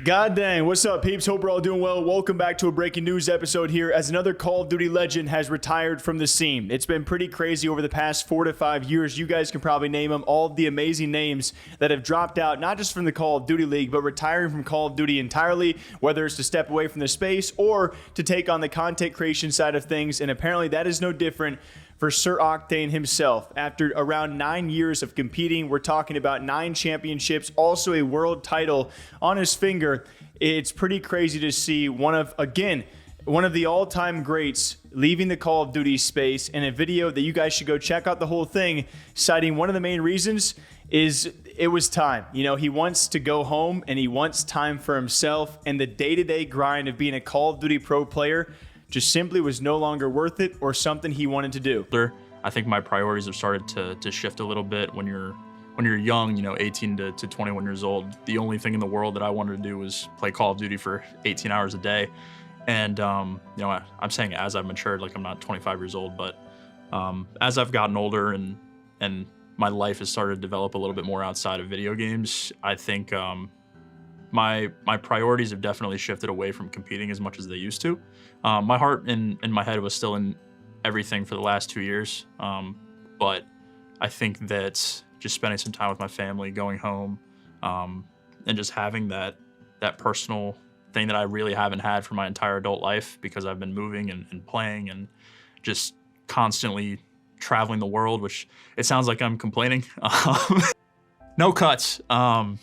God dang, what's up, peeps? Hope we're all doing well. Welcome back to a breaking news episode here as another Call of Duty legend has retired from the scene. It's been pretty crazy over the past 4 to 5 years. You guys can probably name them, all of the amazing names that have dropped out, not just from the Call of Duty League, but retiring from Call of Duty entirely, whether it's to step away from the space or to take on the content creation side of things. And apparently that is no different for Sir Octane himself. After around 9 years of competing, we're talking about 9 championships, also a world title on his finger. It's pretty crazy to see one of the all-time greats leaving the Call of Duty space in a video that you guys should go check out the whole thing, citing one of the main reasons is it was time. You know, he wants to go home and he wants time for himself, and the day-to-day grind of being a Call of Duty pro player just simply was no longer worth it or something he wanted to do. I think my priorities have started to shift a little bit. When you're young, 18 to 21 years old, the only thing in the world that I wanted to do was play Call of Duty for 18 hours a day. And I'm saying as I've matured, like I'm not 25 years old, but as I've gotten older and my life has started to develop a little bit more outside of video games, I think my priorities have definitely shifted away from competing as much as they used to. My heart and my head was still in everything for the last 2 years, but I think that just spending some time with my family, going home, and just having that personal thing that I really haven't had for my entire adult life, because I've been moving and playing and just constantly traveling the world, which it sounds like I'm complaining. No cuts. I've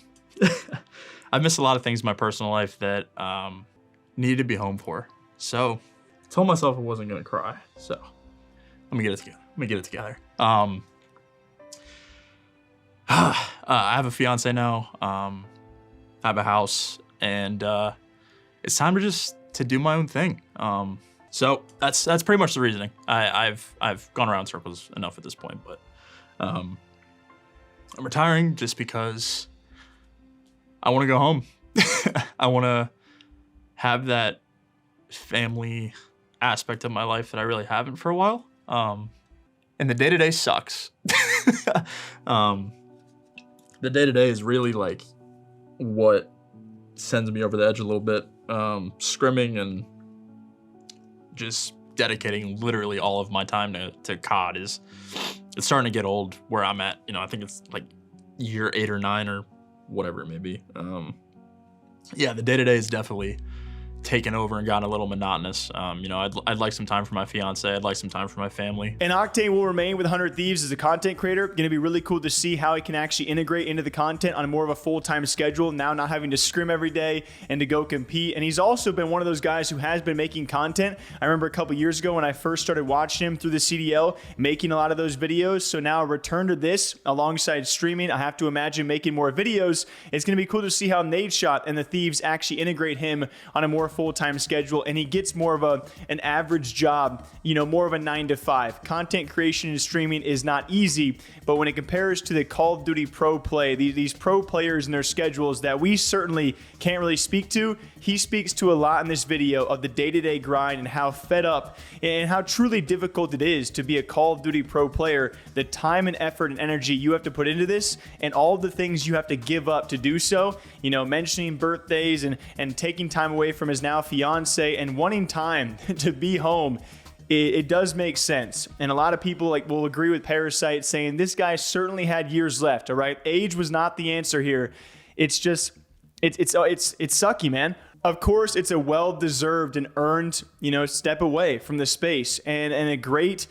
missed a lot of things in my personal life that needed to be home for. So I told myself I wasn't gonna cry. So let me get it together. I have a fiance now. I have a house, and it's time to do my own thing. So that's pretty much the reasoning. I've gone around in circles enough at this point, but I'm retiring just because I want to go home. I want to have that family aspect of my life that I really haven't for a while. And the day-to-day sucks. The day-to-day is really like what sends me over the edge a little bit. Scrimming and just dedicating literally all of my time to COD it's starting to get old where I'm at. I think it's like year 8 or 9 or whatever it may be. Yeah, the day-to-day is definitely taken over and gotten a little monotonous. I'd like some time for my fiance. I'd like some time for my family. And Octane will remain with 100 Thieves as a content creator. Going to be really cool to see how he can actually integrate into the content on more of a full-time schedule, now not having to scrim every day and to go compete. And he's also been one of those guys who has been making content. I remember a couple years ago when I first started watching him through the CDL, making a lot of those videos. So now a return to this alongside streaming, I have to imagine making more videos. It's going to be cool to see how Nadeshot and the Thieves actually integrate him on a more full-time schedule, and he gets more of an average job, more of a 9 to 5. Content creation and streaming is not easy, but when it compares to the Call of Duty pro play, these pro players and their schedules that we certainly can't really speak to, he speaks to a lot in this video of the day-to-day grind and how fed up and how truly difficult it is to be a Call of Duty pro player, the time and effort and energy you have to put into this, and all the things you have to give up to do so. Mentioning birthdays and taking time away from his now fiance and wanting time to be home. It does make sense. And a lot of people will agree with Parasite saying this guy certainly had years left. All right. Age was not the answer here. It's just, it's sucky, man. Of course, it's a well-deserved and earned, step away from the space and a great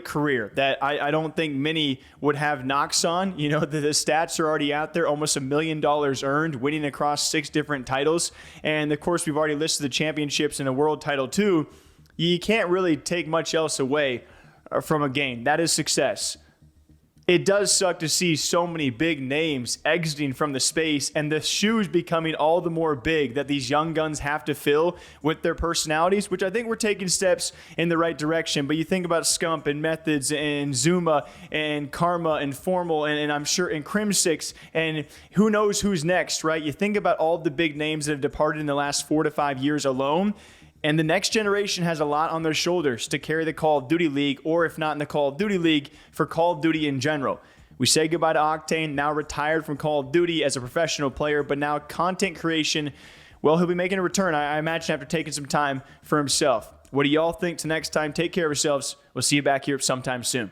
career that I don't think many would have knocks on. The stats are already out there, almost $1 million earned, winning across 6 different titles. And of course, we've already listed the championships and a world title too. You can't really take much else away from a game. That is success. It does suck to see so many big names exiting from the space and the shoes becoming all the more big that these young guns have to fill with their personalities, which I think we're taking steps in the right direction. But you think about Scump and Methods and Zuma and Karma and Formal and I'm sure and Crim6 and who knows who's next, right? You think about all the big names that have departed in the last 4 to 5 years alone. And the next generation has a lot on their shoulders to carry the Call of Duty League, or if not in the Call of Duty League, for Call of Duty in general. We say goodbye to Octane, now retired from Call of Duty as a professional player, but now content creation, well, he'll be making a return, I imagine, after taking some time for himself. What do y'all think? Till next time, take care of yourselves. We'll see you back here sometime soon.